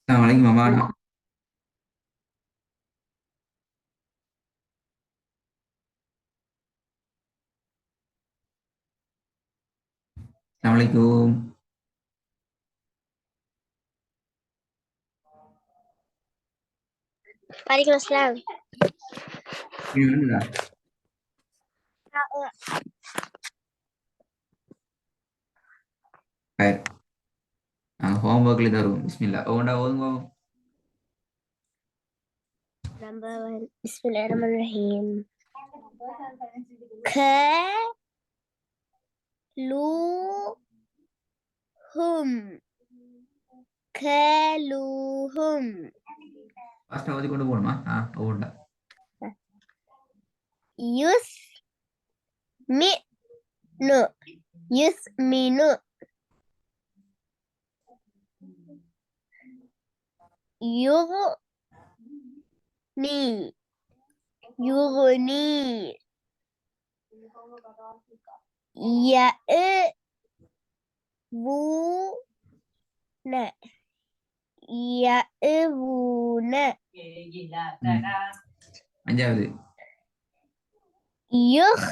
Assalamualaikum Mama. Assalamualaikum. Waalaikumsalam. Ini mana dah? Baik. Homework le darum. Bismillah. Oh, dah oh. Number one. Bismillahirrahmanirrahim. Kaluhum. Kaluhum. Pasti awak dikondu pun mah. Oh, dah. Yusminu. Yusminu. Yughni. Yughni. Ya'buna. Ya'buna. Anjay. Yukhsiruna.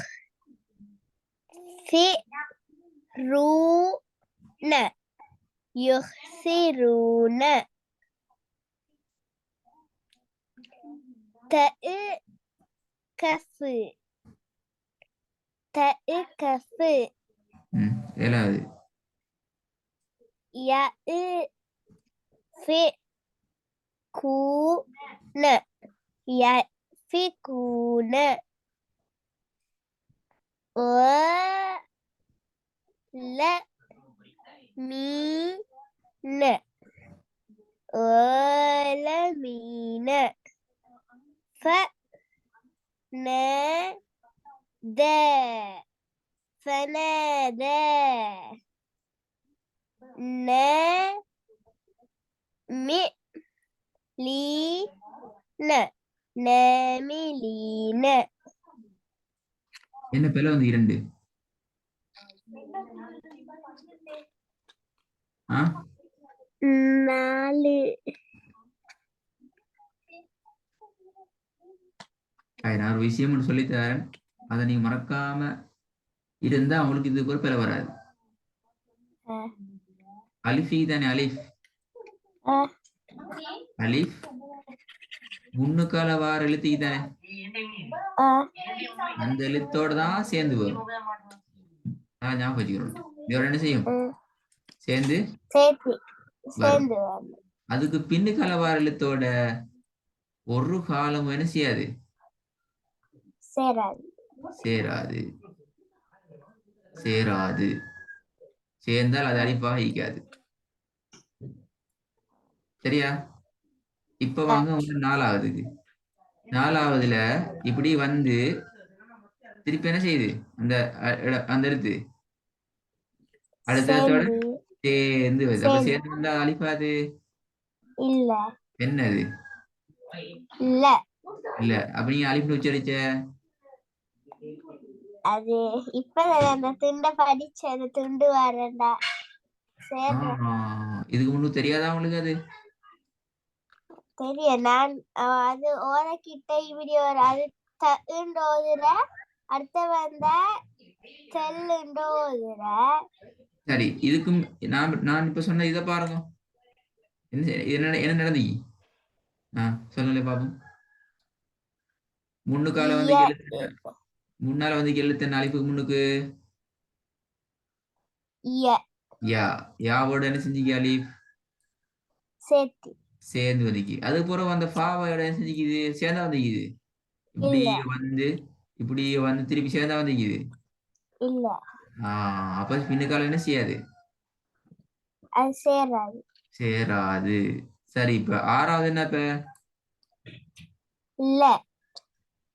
Yukhsiruna. Ta'kafu. Ta'kafu. Elah. Ya'fikuna. Ya'fikuna. Walamina. Walamina. Fanada. Fanada. Namilina. Namilina. என்ன பேல வந்து இரண்டு? நாலு. நான் ஒரு விஷயம் ஒன்று சொல்லித்தரேன். அதை நீங்க மறக்காம இருந்தா உங்களுக்கு இது ஒரு பேல வராது. அலிஃபி தானே அலிஃப். அலிஃப் முன்னுக்கால வார எழுத்து தானே. அந்த எழுத்தோட தான் சேர்ந்து வரும். ஞாபகம் வச்சுக்கிறோம். இதோட என்ன செய்யும்? சேர்ந்து வரும். அதுக்கு பின்னுக்கால வார எழுத்தோட ஒரு காலம் என்ன செய்யாது? சேராது. சேராது. சேர்ந்தால் அது அலிஃபாக ஈக்காது. சரியா? இப்ப வாங்க நாலாவதுக்கு. நாலாவதுல இப்படி வந்து திருப்பி என்ன செய்யுது? அந்த எழுத்து அடுத்த எழுத்தோட சேர்ந்து வருது. அப்ப சேர்ந்து வந்தா அலிஃபாது இல்ல. என்னது? இல்ல. இல்ல. அப்ப நீங்க அலிஃப்னு உச்சரிச்ச அது இப்ப அந்த துண்ட படிச்ச அந்த துண்டு வரண்டா. இதுக்கு முன்னு தெரியாதா உங்களுக்கு? அது தெரியும். நான் அது ஓரக்கிட்ட இப்படி ஒரு அது ஓதுற அடுத்த வந்த ஓதுற. சரி, இதுக்கும் நான் இப்ப சொன்ன இதை பாருங்க. என்ன நடந்தீ? சொல்லல பாப்போம். முன்னுக்கால வந்து முன்னால வந்து எழுத்து அலிஃபுக்கு முன்னுக்கு யாவோட என்ன செஞ்சுக்க அலிஃப் சேர்ந்து வந்துக்கு. அதுக்கு பிறகு அந்த ஃபாவோட என்ன செஞ்சுக்குது? சேர்ந்தா வந்துக்குது. இப்படி வந்து திருப்பி சேர்ந்தா வந்துக்குது. அப்ப பின்னுக்கால என்ன செய்யாது? சேராது. சரி, இப்ப ஆறாவது என்ன? இப்ப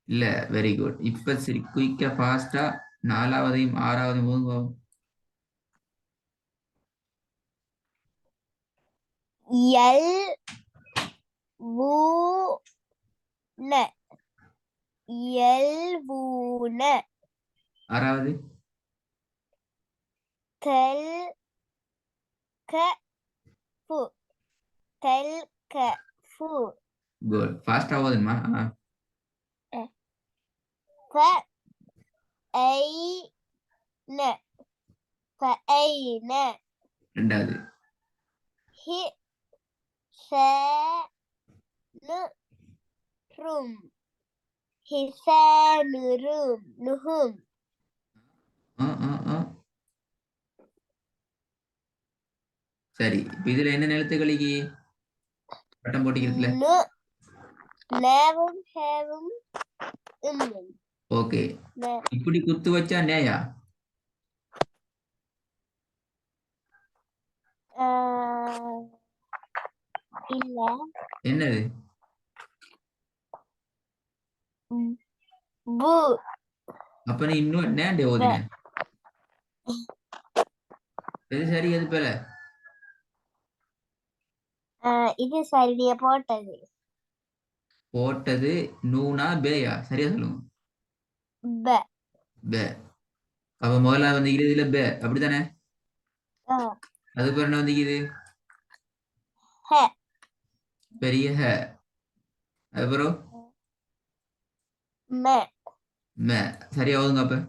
இல்ல. Very good. இப்ப சரி, குயிக்கா ஃபாஸ்டா நாலாவதையும் ஆறாவதையும் போதுங்க. ஆறாவது تلكفو குட் ஃபாஸ்டா ஓதுமா فأين فأين ரெண்டாவது حسانرم حسانرم نهم சரி இப்ப இதுல என்ன எழுத்துக்களுக்கு பட்டம் போட்டிக்கிறதுல நேவும் ஹேவும் இம்மும் ஓகே இப்படி குத்து வச்சா நேயா இல்ல என்னது பு அப்ப நீ இன்னும் நேண்டே ஓதின எது சரி எது பேல இது சரியா போட்டது போட்டது நூனா பேயா சரியா சொல்லுங்க ப பே அப்ப முதல்ல வந்துக்கிறது இதுல பே அப்படித்தானே அது பேர் என்ன வந்துக்குது ஹ பெரிய ஹ அதுக்கப்புறம் ம மே சரியா ஓதுங்க அப்ப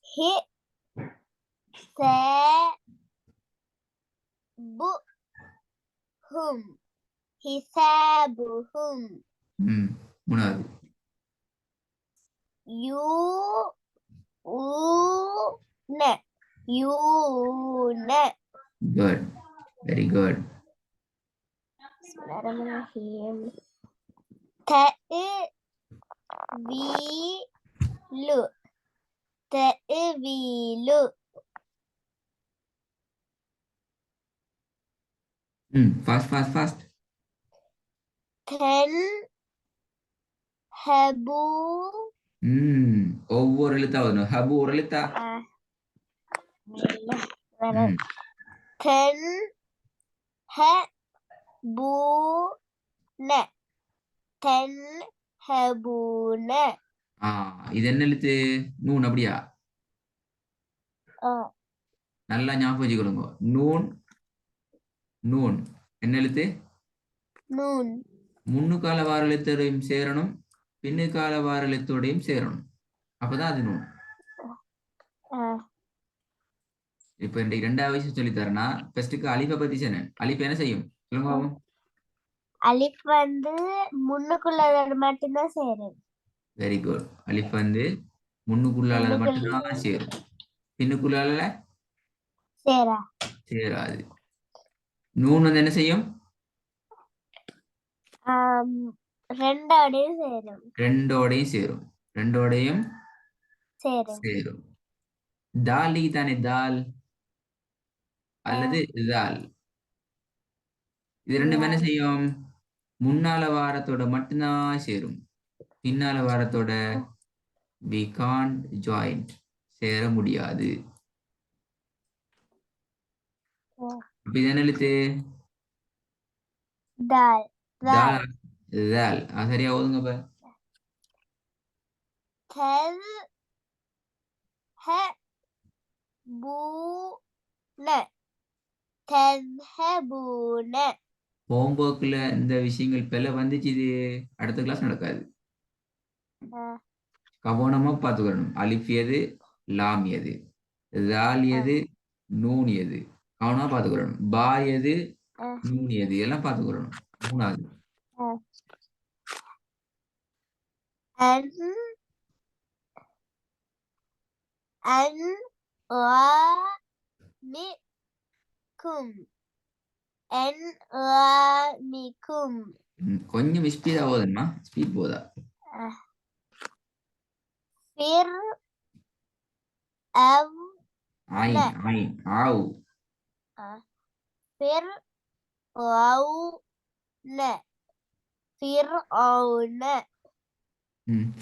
ஹி ச பு ஹும் ஹிசாபுஹும் மூணாவது யூ ஊன யூன குட் வெரி குட் தஅவீலு தஅவீலு ஃபாஸ்ட் தன்ஹபு ஒவ்வொரு எழுத்தா ஓதணும் ஹபு ஒரு எழுத்தா தன்ஹபூன தன்ஹபூன இது என்ன எழுத்து நூன் அப்படியா நல்லா ஞாபகம் வச்சுக்கொள்ளுங்க நூன் நூன் என்ன எழுத்து நூன் முன்னுக்கால வார எழுத்தோடையும் சேரணும் பின்னுக்கால வார எழுத்தோடையும் சேரணும் அப்பதான் அது நூன் இப்ப இன்றைக்கு ரெண்டாவது விஷயம் சொல்லி தரேன்னா ஃபர்ஸ்ட்டுக்கு அலிஃபை பத்தி சொன்னேன் அலிஃப் என்ன செய்யும் சொல்லுங்க அலிஃப் வந்து முன்னுக்குள்ள மட்டும்தான் சேரும் வெரி குட் அலிஃப் வந்து முன்னுக்குள்ளால மட்டும்தான் சேரும் பின்னுக்குள்ளால சேராது நூன் வந்து என்ன செய்யும் ரெண்டோடையும் சேரும் தாலி தானே தால் அல்லது தால் இது ரெண்டும் என்ன செய்யும் முன்னால வாரத்தோட மட்டும்தான் சேரும் பின்னால வாரத்தோட we can't join சேர முடியாது இது என்ன எழுத்து தால் தால் தால் சரியா ஓதுங்க பா ஹோம்ஒர்க்ல இந்த விஷயங்கள் பெல வந்துச்சு இது அடுத்த கிளாஸ் நடக்காது கவனமா பார்த்துக்கணும் அலிஃப் எது லாம் எது தால் எது நூன் எது கவனமா பார்த்துக்கணும் பா எது நூன் எது எல்லாம் பார்த்துக்கணும் மூணாவது கொஞ்சம் ஸ்பீடா போதுமா ஸ்பீட் போதா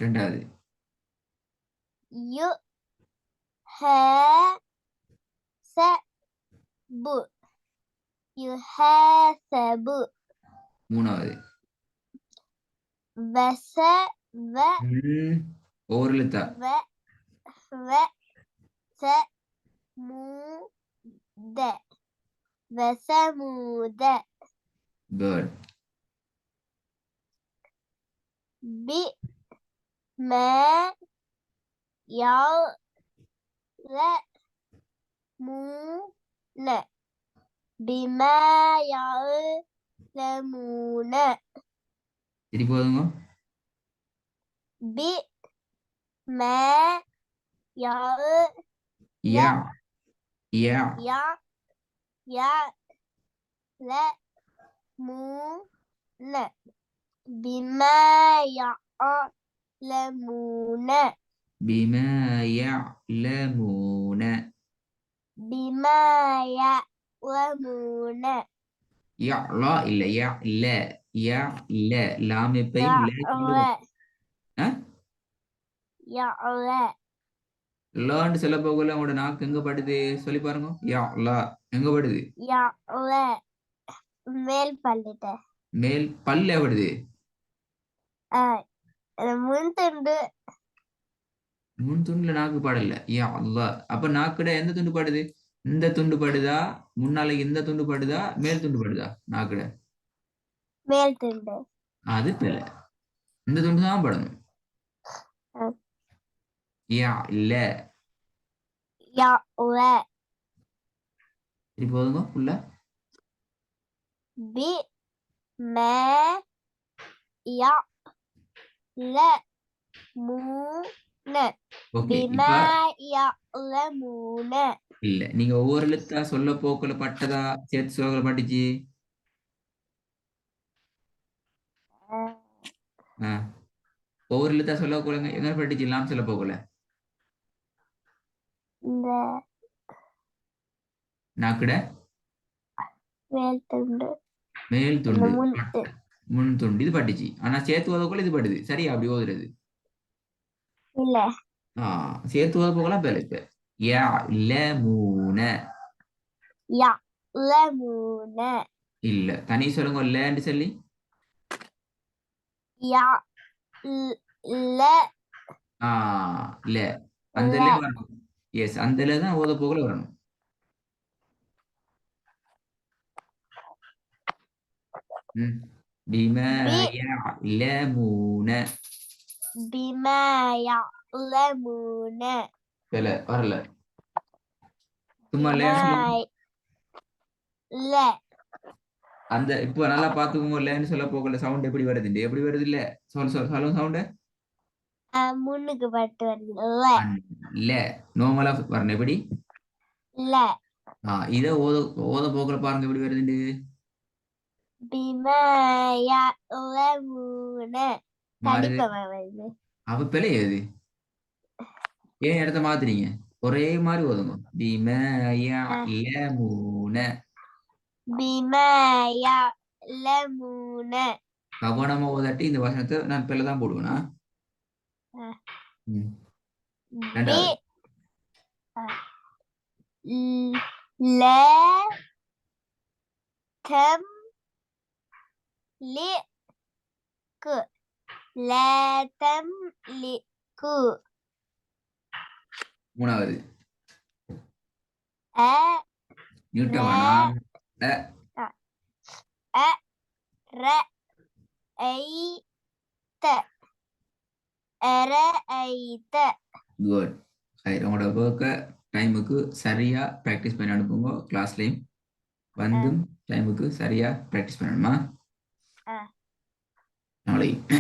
ரெண்டாவது யுஹாசபு மூணாவது ஒவ்வொரு எழுத்தா وثمود good بما يعلمون بما يعلمون திருப்பி போதுங்க بما yeah yeah يعلمون بما يعلمون بما يعلمون بما يعلمون يعلى இல்ல يعلى يعلى லாம் எப்பையும் ல கொண்டு يعلى லான்னு சொல்ல போகல உங்களோட நாக்கு எங்க படுது சொல்லி பாருங்க யா லா எங்க படுது يعلى மேல் பல்லிட்ட மேல் பல்ல படுது முன்துண்டு முன் துண்டுல நாக்கு பாடல யா அல்லா அப்ப நாக்குட எந்த துண்டு பாடுது இந்த துண்டு படுதா முன்னால இந்த துண்டு படுதா மேல் துண்டு படுதா நாக்குட மேல் துண்டு அது பில இந்த துண்டு தான் படணும் யா இல்ல يعلى சரி போதுங்க புள்ள بما يعلمون ஓகே بما இப்ப يعلمون இல்ல நீங்க ஒவ்வொரு எழுத்தா சொல்ல போக்குல பட்டதா சேர்த்து சொல்ல பட்டுச்சு ஒவ்வொரு எழுத்தா சொல்ல போலங்க எங்க பட்டுச்சு எல்லாம் சொல்ல போகல இந்த நாக்குட மேல் துண்டு மேல் இந்த துண்டு முன்து முன் துண்டு இது பட்டுச்சு ஆனா சேர்த்து ஓதக்குள்ள இது படுது சரியா அப்படி ஓதுறது இல்ல சேர்த்து ஓத போகலாம் பேல இப்ப யா இல்ல மூண يعلمون இல்ல தனி சொல்லுங்க இல்லன்னு சொல்லி இல்ல இல்ல அந்த வரணும் எஸ் அந்த தான் ஓத போகல வரணும் بما يعلمون بما يعلمون பேல வரல சும்மா بما لا அந்த இப்போ நல்லா பாத்துக்கோங்க இல்லன்னு சொல்ல போகல சவுண்ட் எப்படி வருது இல்ல சொல்லுங்க சவுண்ட் முன்னுக்கு பட்டு வருது இல்ல நார்மலா வரணும் எப்படி இல்ல இத ஓத போகல பாருங்க எப்படி வருது بما يعلمون தடிப்பமா வருது அவ பிழை ஏது ஏன் இடத்த மாத்துறீங்க ஒரே மாதிரி ஓதுங்க بما يعلمون بما يعلمون கவனமா ஓதாட்டி இந்த வசனத்தை நான் பிள்ளை தான் போடுவேனா لا تملك لا تملك மூணாவது நியூட்டனா أرأيت குட் உங்களோட ஒர்க்கை டைமுக்கு சரியா ப்ராக்டிஸ் பண்ணி அனுப்புங்க கிளாஸ்லையும் வந்தும் டைமுக்கு சரியா ப்ராக்டிஸ் பண்ணணுமா நாளைக்கு